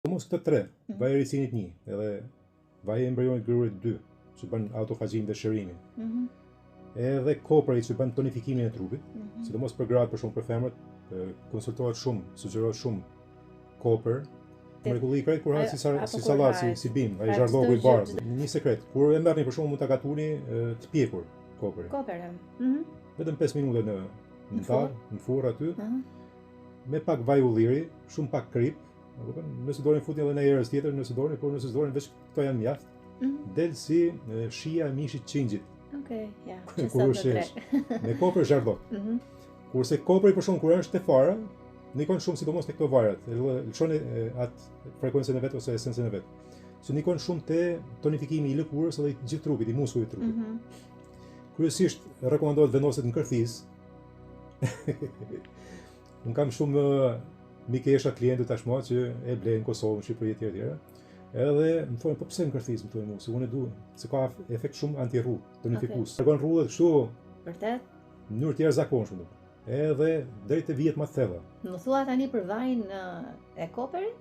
Mos këtë tre, vaji i ricinit 1, edhe vaji i embrionit grurit 2, që bën autofagjin dhe shërimin. Edhe kopri që bën tonifikimin e trupit, sidomos për gratë, për shumë për femrat, konsultohet shumë, sugjerohet shumë kopër. Mrekulli i krejt kur hahet si sallat, si bim, ai zhardhoku i bardhë. Një sekret, kur e merrni për shembull mund ta gatuni të pjekur koprin. Vetëm 5 minuta në tavë, në furrë aty, me pak vaj ulliri, shumë pak krip. Nëse dorin futni edhe në erës tjetër, nëse dorin veç këto janë mjaft. Del si shija e mishit qingjit. Kur ushesh. Me kopër zhardhok. Kurse kopri për shumë kur është te fara, nikon shumë sidomos te këto vajrat. Lëshon atë frekuencën e vet ose esencën e vet. Se nikon shumë te tonifikimi i lëkurës edhe i gjithë trupit, i muskullit të trupit. Kryesisht rekomandohet vendoset në kërthis. Unë kam shumë mikesha klientë tashmë që e blejnë në Kosovë, në Shqipëri etj etj. Edhe më thonë, po pse në kërthis, më thonë mua, se unë e dua, se ka efekt shumë anti-rrudh, tonifikus. Tregon rrudhat kështu. Vërtet? Në mënyrë të jashtëzakonshme. Edhe deri te vihet më të thella. Më thua tani për vajin e koperit?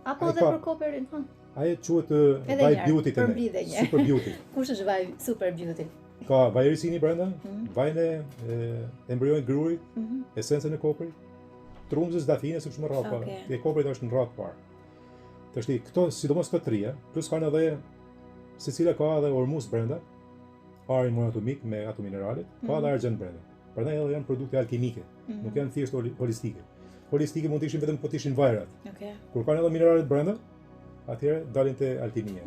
Apo edhe për koperin? Ai quhet vaj beauty te ne. Super beauty. Kush është vaj super beauty? Ka vaj ricini brenda, vajin e embrionit grurit, esencën e koprit, trumzës dafine, sepse më rrallë para. E koprit është në rrallë parë. Tashti këto, sidomos këto trija, plus kanë edhe secila ka edhe ormus brenda, arin monoatomik me ato mineralet, ka edhe argjend brenda. Prandaj edhe janë produkte alkimike, nuk janë thjesht holistike. Holistike mund të ishin vetëm po të ishin vajrat. Kur kanë edhe mineralet brenda, atëherë dalin te alkimia.